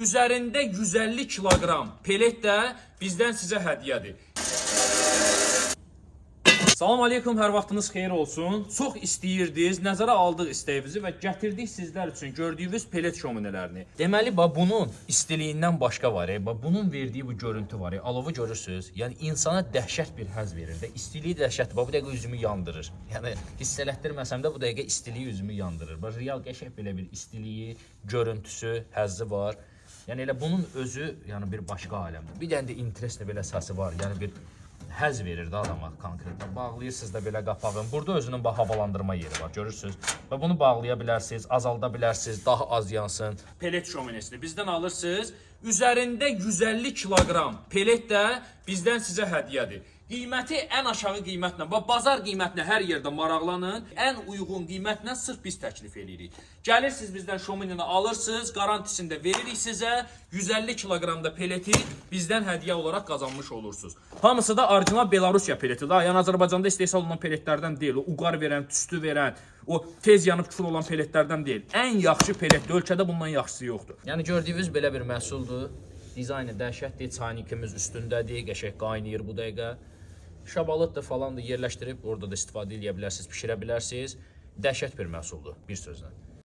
Üzərində 150 kiloqram pelet də bizdən sizə hədiyyədir. Salam aleykum, hər vaxtınız xeyir olsun. Çox istəyirdiniz, nəzərə aldıq istəyinizi və gətirdik sizlər üçün gördüyünüz pelet şöminələrini. Deməli, bunun istiliyindən başqa var, bunun verdiyi bu görüntü var, alovu görürsünüz. Yəni insana dəhşət bir həzz verir də. İstiliyi dəhşətdir, bu dəqiqə üzümü yandırır. Yəni hiss elətdirməsəm də bu dəqiqə istiliyi üzümü yandırır. Real qəşəng belə bir istiliyi, görüntüsü, həzzi var. Yəni elə bunun özü yəni bir başqa aləmdir. Bir dənə də interesli belə səsi var. Yəni bir həzz verir də adama konkretlə. Bağlayırsınız da belə qapağın. Burada özünün havalandırma yeri var, görürsünüz. Və bunu bağlaya bilərsiniz, azalda bilərsiniz, daha az yansın. Pelet şöminəsini bizdən alırsınız. Üzərində 150 kiloqram pelet də bizdən sizə hədiyyədir. Qiyməti ən aşağı qiymətlə, bazar qiymətinə hər yerdə maraqlanın. Ən uyğun qiymətlə sırf biz təklif edirik. Gəlirsiniz bizdən şöminəni alırsınız, garantisini də veririk sizə. 150 kiloqramda peleti bizdən hədiyyə olaraq qazanmış olursunuz. Hamısı da orijinal Belarusiya peletidir. Yəni Azərbaycanda istehsal olunan peletlərdən deyil. O uqar verən, tüstü verən, o tez yanıb kül olan peletlərdən deyil. Ən yaxşı peletdir. Ölkədə bundan yaxşısı yoxdur. Yəni gördüyünüz belə bir məhsuldur. Dizaynı dəhşətdir. Çaynikimiz üstündədir. Qəşəng qaynayır bu dəqiqə. Şabalıddır falan da yerləşdirib orada da istifadə edə bilərsiniz, pişirə bilərsiniz. Dəhşət bir məhsuldur, bir sözlə.